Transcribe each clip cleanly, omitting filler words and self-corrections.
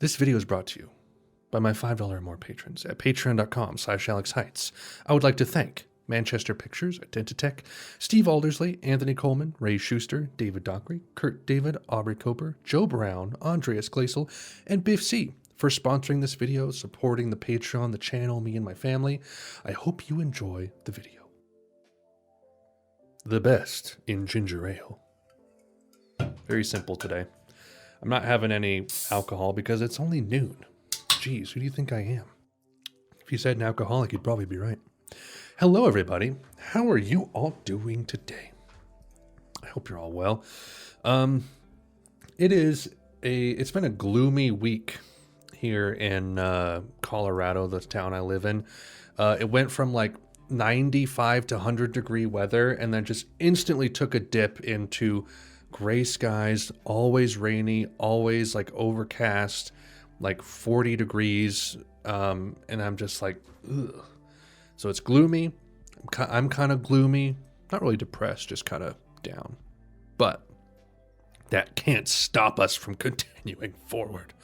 This video is brought to you by my $5 or more patrons at patreon.com/AlexHeitz. I would like to thank Manchester Pictures, Identitech, Steve Aldersley, Anthony Coleman, Ray Schuster, David Dockery, Kurt David, Aubrey Coper, Joe Brown, Andreas Glaisel, and Biff C for sponsoring this video, supporting the Patreon, the channel, me and my family. I hope you enjoy the video. The best in ginger ale. Very simple today. I'm not having any alcohol because it's only noon. Jeez, who do you think I am? If you said an alcoholic, you'd probably be right. Hello, everybody. How are you all doing today? I hope you're all well. It's been a gloomy week here in Colorado, the town I live in. It went from like 95 to 100 degree weather and then just instantly took a dip into gray skies, always rainy, always like overcast, like 40 degrees. And I'm just like, ugh. So it's gloomy. I'm kind of gloomy, not really depressed, just kind of down. But that can't stop us from continuing forward.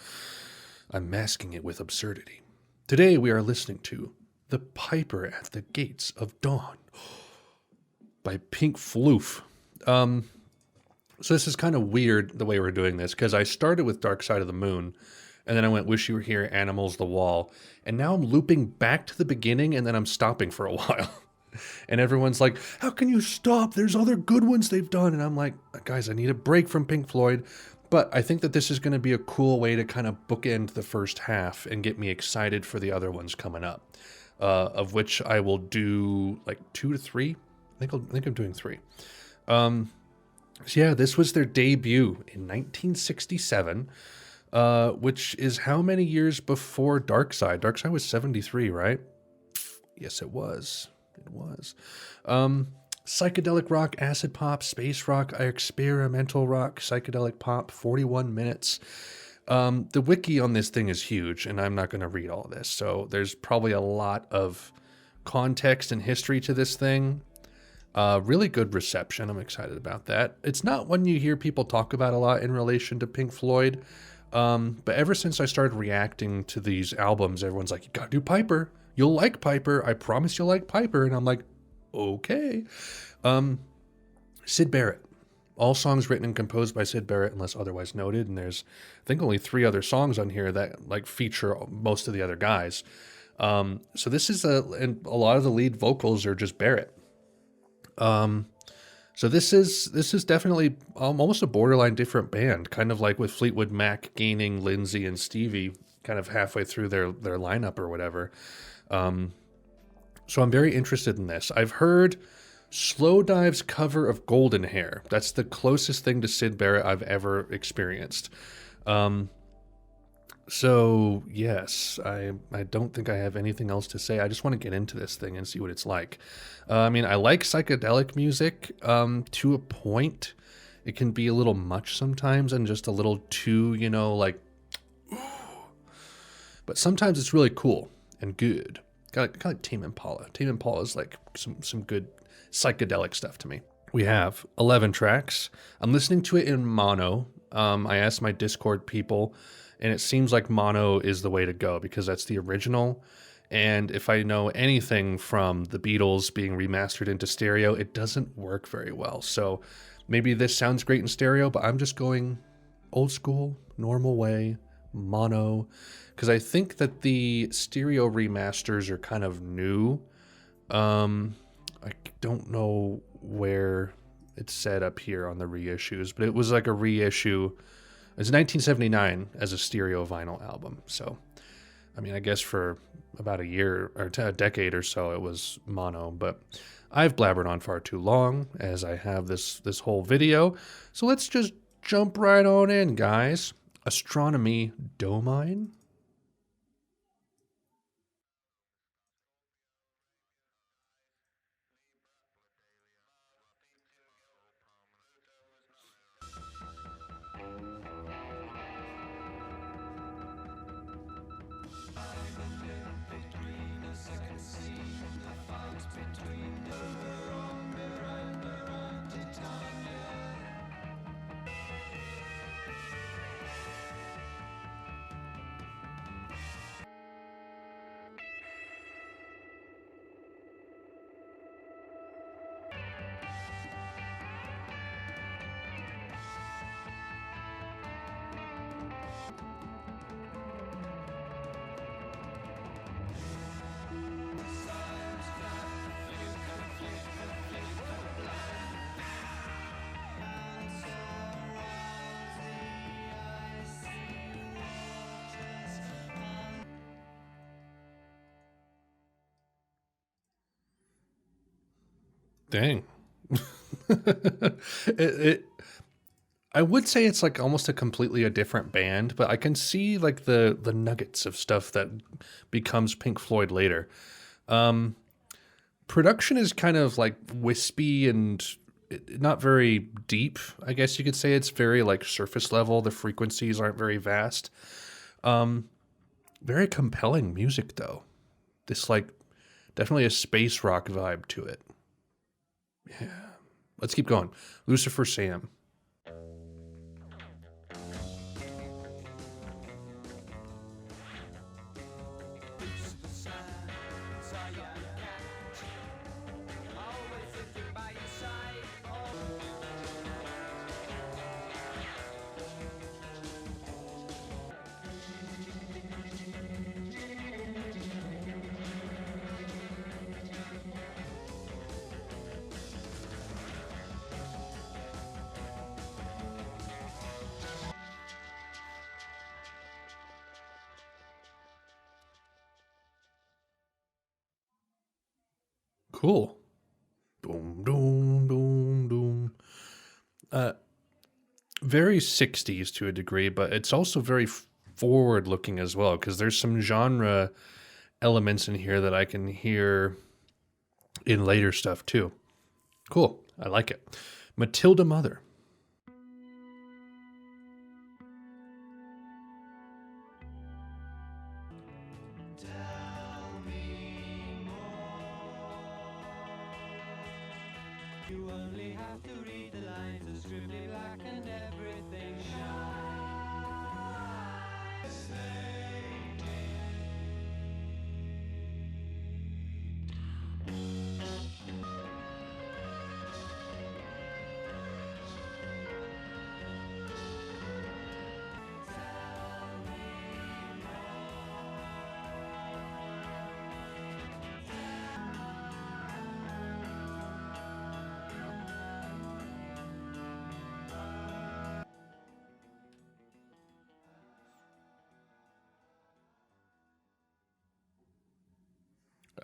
I'm masking it with absurdity. Today we are listening to The Piper at the Gates of Dawn by Pink Floof. So this is kind of weird the way we're doing this, because I started with Dark Side of the Moon, and then I went Wish You Were Here, Animals, The Wall, and now I'm looping back to the beginning, and then I'm stopping for a while. And everyone's like, how can you stop? There's other good ones they've done. And I'm like, guys, I need a break from Pink Floyd. But I think that this is going to be a cool way to kind of bookend the first half and get me excited for the other ones coming up, of which I will do like 2 to 3. I think I'm doing 3. So yeah, this was their debut in 1967, which is how many years before Dark Side? Dark Side was 73, right? Yes, it was. It was. Psychedelic rock, acid pop, space rock, experimental rock, psychedelic pop, 41 minutes. The wiki on this thing is huge, and I'm not going to read all of this. So there's probably a lot of context and history to this thing. Really good reception. I'm excited about that. It's not one you hear people talk about a lot in relation to Pink Floyd. But ever since I started reacting to these albums, everyone's like, you gotta do Piper. You'll like Piper. I promise you'll like Piper. And I'm like, okay. Syd Barrett. All songs written and composed by Syd Barrett unless otherwise noted. And there's, I think, only 3 other songs on here that like feature most of the other guys. So this is and a lot of the lead vocals are just Barrett. So this is definitely almost a borderline different band, kind of like with Fleetwood Mac gaining Lindsay and Stevie kind of halfway through their lineup or whatever. So I'm very interested in this. I've heard Slowdive's cover of Golden Hair. That's the closest thing to Syd Barrett I've ever experienced. So yes, I don't think I have anything else to say. I just want to get into this thing and see what it's like. I mean, I like psychedelic music to a point. It can be a little much sometimes and just a little too, like, but sometimes it's really cool and good. Kind of like Tame Impala. Tame Impala is like some good psychedelic stuff to me. We have 11 tracks. I'm listening to it in mono. I asked my Discord people, and it seems like mono is the way to go because that's the original. And if I know anything from the Beatles being remastered into stereo, it doesn't work very well. So maybe this sounds great in stereo, but I'm just going old school, normal way, mono. Because I think that the stereo remasters are kind of new. I don't know where it's set up here on the reissues, but it was like a reissue. It's 1979 as a stereo vinyl album. So, I mean, I guess for about a year or a decade or so, it was mono, but I've blabbered on far too long as I have this whole video. So let's just jump right on in, guys. Astronomy Dominé. Dang. it I would say it's like almost a different band, but I can see like the nuggets of stuff that becomes Pink Floyd later. Um, Production is kind of like wispy and not very deep. I guess you could say it's very like surface level. The frequencies aren't very vast. Um, Very compelling music though. This like definitely a space rock vibe to it. Yeah. Let's keep going. Lucifer Sam. Cool. Boom, boom, boom, boom. Uh, Very 60s to a degree, but it's also very forward looking as well because there's some genre elements in here that I can hear in later stuff too. Cool. I like it. Matilda Mother. You only have to read the lines, the scribbly black and everything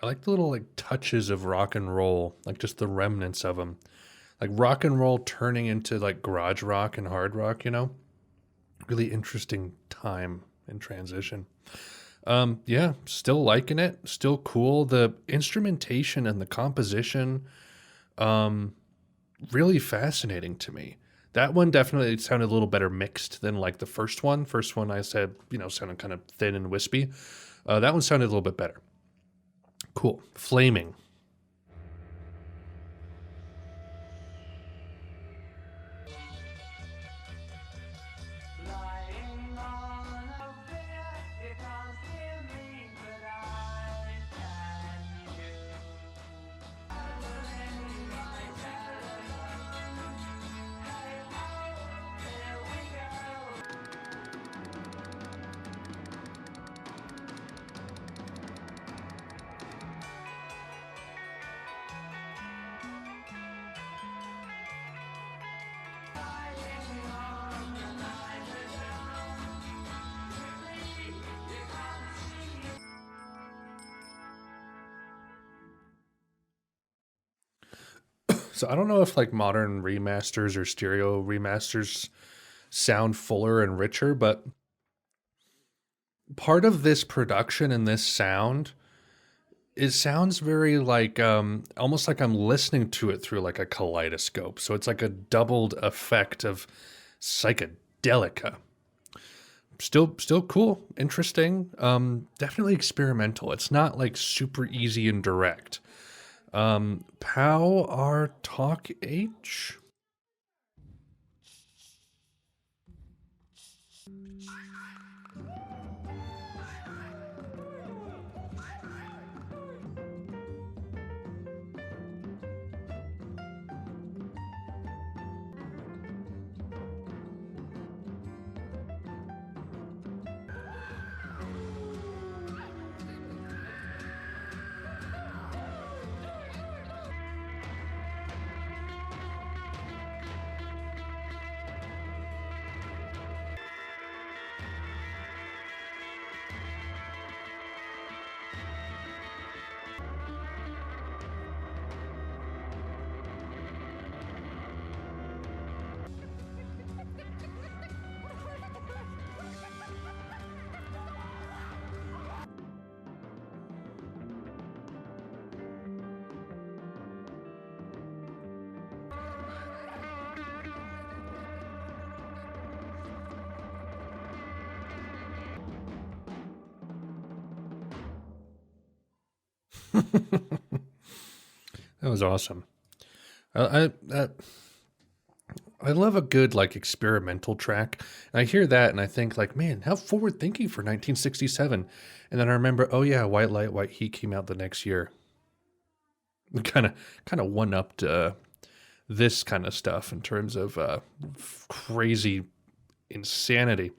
I like the little like touches of rock and roll, like just the remnants of them. Like rock and roll turning into like garage rock and hard rock, you know? Really interesting time in transition. Yeah, still liking it, still cool. The instrumentation and the composition, um, really fascinating to me. That one definitely sounded a little better mixed than like the first one. First one I said, you know, sounded kind of thin and wispy. That one sounded a little bit better. Cool. Flaming. lying on a fear. You can't steal me, but I can you. Traveling my telephone. Hey ho, here we go. So I don't know if like modern remasters or stereo remasters sound fuller and richer, but part of this production and this sound, it sounds very like almost like I'm listening to it through like a kaleidoscope. So it's like a doubled effect of psychedelica. Still cool, interesting, definitely experimental. It's not like super easy and direct. Pow R Toc H. That was awesome. I love a good like experimental track. And I hear that and I think like, man, how forward thinking for 1967. And then I remember, oh yeah, White Light, White Heat came out the next year. Kind of one upped this kind of stuff in terms of crazy insanity.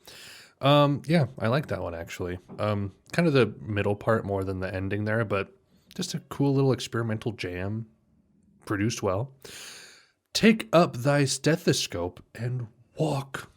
Yeah, I like that one actually. Kind of the middle part more than the ending there, but just a cool little experimental jam, produced well. Take up thy stethoscope and walk.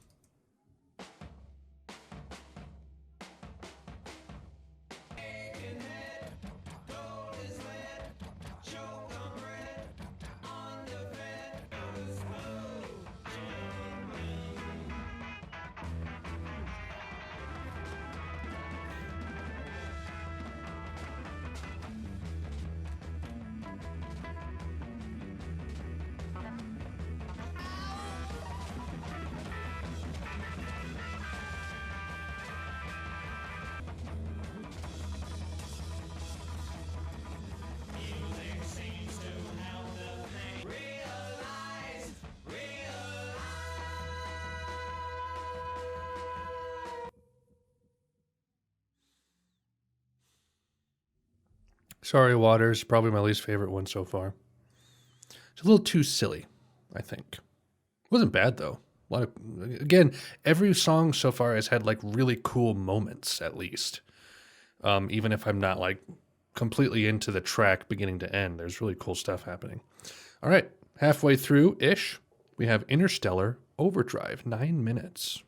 Sorry, Waters, probably my least favorite one so far. It's a little too silly, I think. Wasn't bad though. A lot of, again, every song so far has had like really cool moments at least. Even if I'm not like completely into the track beginning to end, there's really cool stuff happening. All right, halfway through ish, we have Interstellar Overdrive, 9 minutes.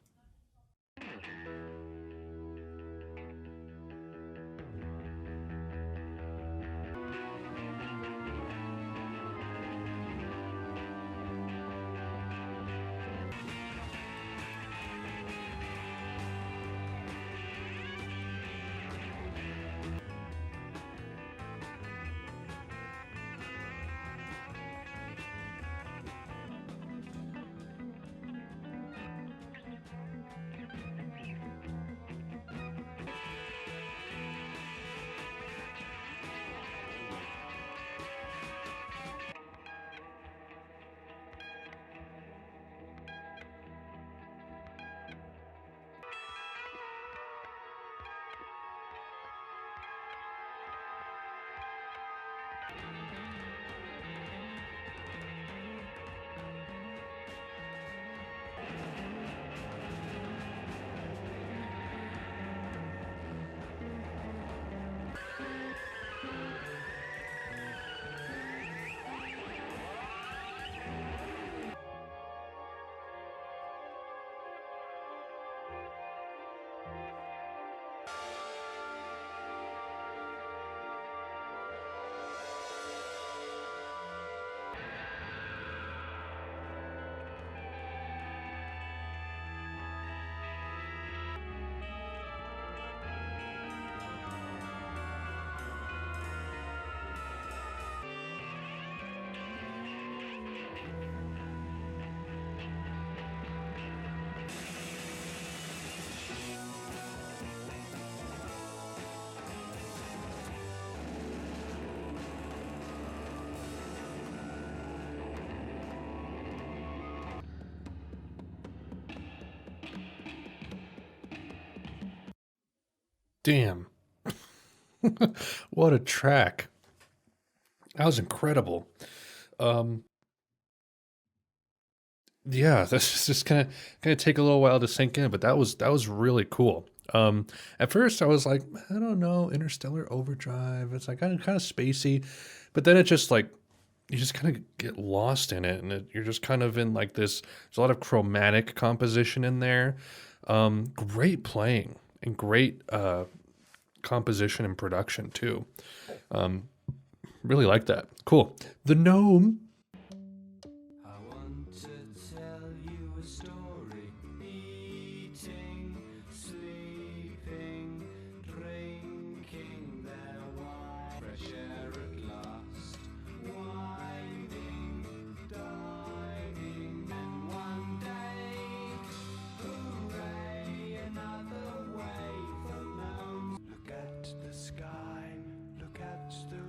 Damn. What a track. That was incredible. Um, yeah, that's just kind of take a little while to sink in, but that was really cool. At first I was like, I don't know, Interstellar Overdrive. It's like kind of spacey, but then it just like you just kind of get lost in it, and you're just kind of in like this. There's a lot of chromatic composition in there. Great playing and great composition and production too. Um, really like that. Cool. The Gnome. I want to tell you a story. Eating, sleeping, drinking their wine. Fresh air at last. Winding, diving, and one day, hooray, another way for gnomes. Look at the sky, look at the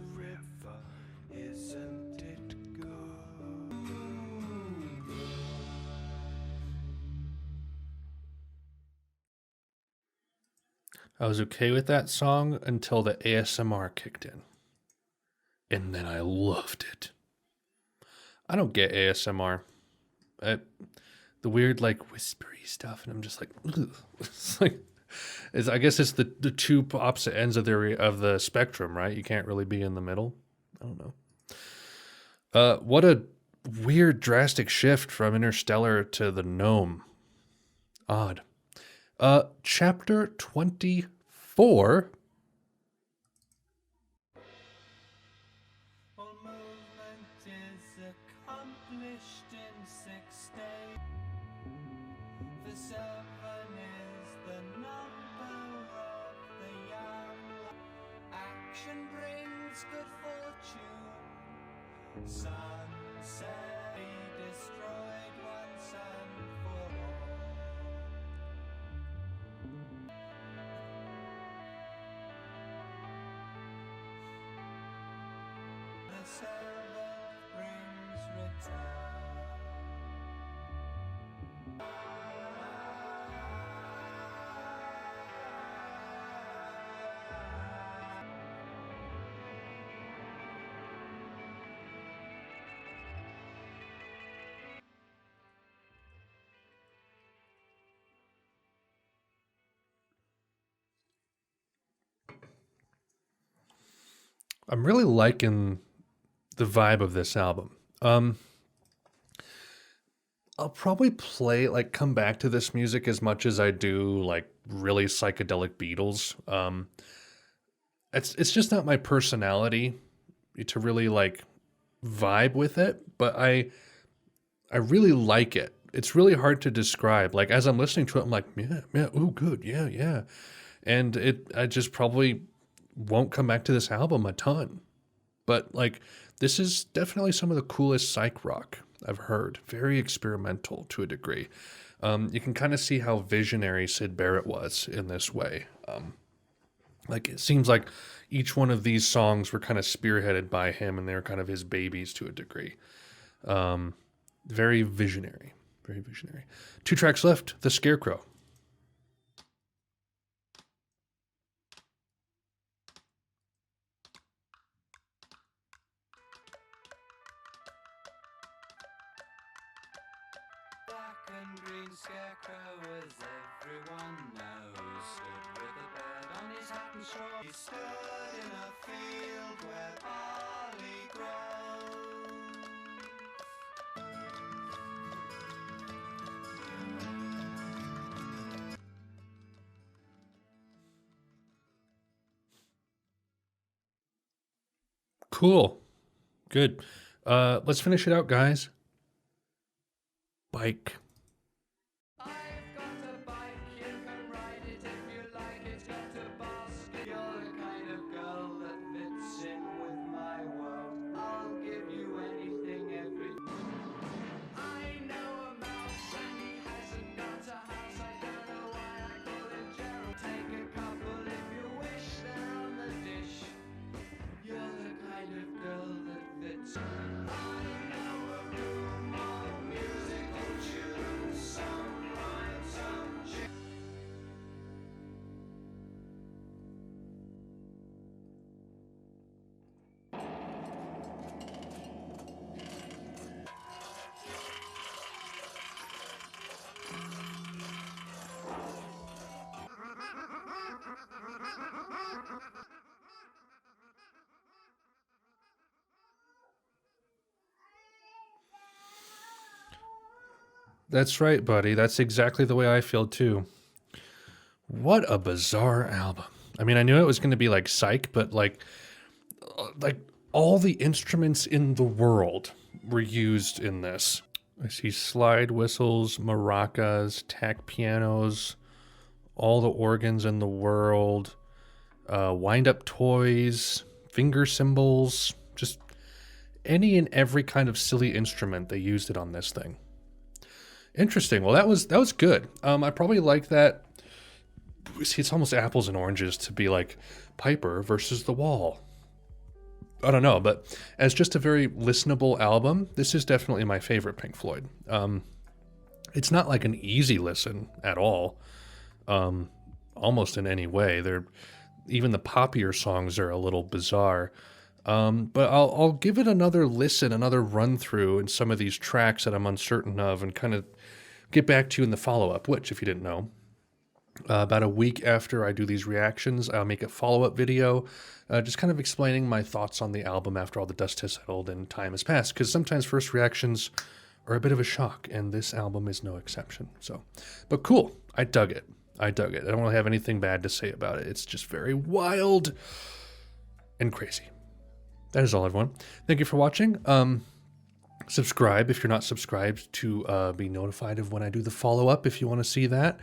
I was okay with that song until the ASMR kicked in. And then I loved it. I don't get ASMR. The weird, like, whispery stuff, and I'm just like, ugh. It's like, I guess it's the two opposite ends of the spectrum, right? You can't really be in the middle. I don't know. What a weird, drastic shift from Interstellar to the Gnome. Odd. Chapter 24. All movement is accomplished in 6 days. For 7 is the number of the young. Action brings good fortune. Sunset be destroyed once and for all. The 7th brings return. I'm really liking the vibe of this album. I'll probably come back to this music as much as I do like really psychedelic Beatles. It's just not my personality to really like vibe with it, but I really like it. It's really hard to describe. Like as I'm listening to it, I'm like, yeah, oh good, yeah. And I just probably won't come back to this album a ton. But like this is definitely some of the coolest psych rock I've heard. Very experimental to a degree. You can kind of see how visionary Syd Barrett was in this way. Like it seems like each one of these songs were kind of spearheaded by him, and they're kind of his babies to a degree. Very visionary. Very visionary. 2 tracks left. The Scarecrow. Black and green scarecrow, as everyone knows, stood with a bird on his hat and straw. He stood in a field where barley grows. Cool. Good. Let's finish it out, guys. Bike. I've got a bike, you can ride it if you like, it's got a basket. You're the kind of girl that fits in with my world. I'll give you anything, I know a mouse and he hasn't got a house. I don't know why I call him Gerald. Take a couple if you wish, they're on the dish. You're the kind of girl that fits. I know a room of musical tunes, some rhyme, some tune. That's right, buddy. That's exactly the way I feel too. What a bizarre album. I mean, I knew it was going to be like psych, but like all the instruments in the world were used in this. I see slide whistles, maracas, tack pianos, all the organs in the world, wind-up toys, finger cymbals, just any and every kind of silly instrument they used it on this thing. Interesting. Well, that was good. I probably like that. See, it's almost apples and oranges to be like Piper versus The Wall. I don't know, but as just a very listenable album, this is definitely my favorite Pink Floyd. It's not like an easy listen at all. On almost in any way. They're even the poppier songs are a little bizarre. But I'll give it another listen, another run through in some of these tracks that I'm uncertain of, and kind of get back to you in the follow-up, which, if you didn't know, about a week after I do these reactions, I'll make a follow-up video just kind of explaining my thoughts on the album after all the dust has settled and time has passed, because sometimes first reactions are a bit of a shock, and this album is no exception. So, but cool. I dug it. I don't really have anything bad to say about it. It's just very wild and crazy. That is all, everyone. Thank you for watching. Subscribe if you're not subscribed to be notified of when I do the follow-up if you want to see that.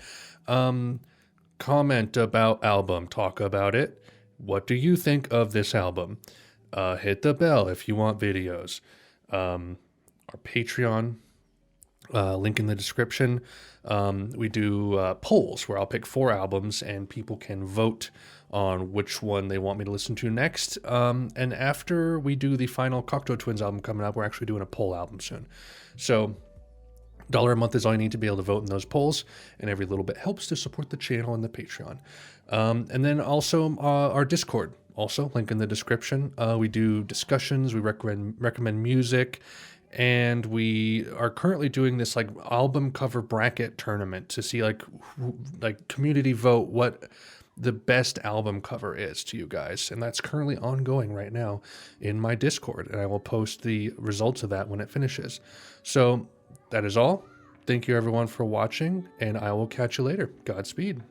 Comment about album. Talk about it. What do you think of this album? Hit the bell if you want videos. Our Patreon, link in the description. We do polls where I'll pick 4 albums and people can vote on which one they want me to listen to next. And after we do the final Cocteau Twins album coming up, we're actually doing a poll album soon. So $1 a month is all you need to be able to vote in those polls, and every little bit helps to support the channel and the Patreon. And then also our Discord, also link in the description. We do discussions, we recommend music, and we are currently doing this like album cover bracket tournament to see like community vote what the best album cover is to you guys. And that's currently ongoing right now in my Discord, and I will post the results of that when it finishes. So that is all. Thank you everyone for watching, and I will catch you later. Godspeed.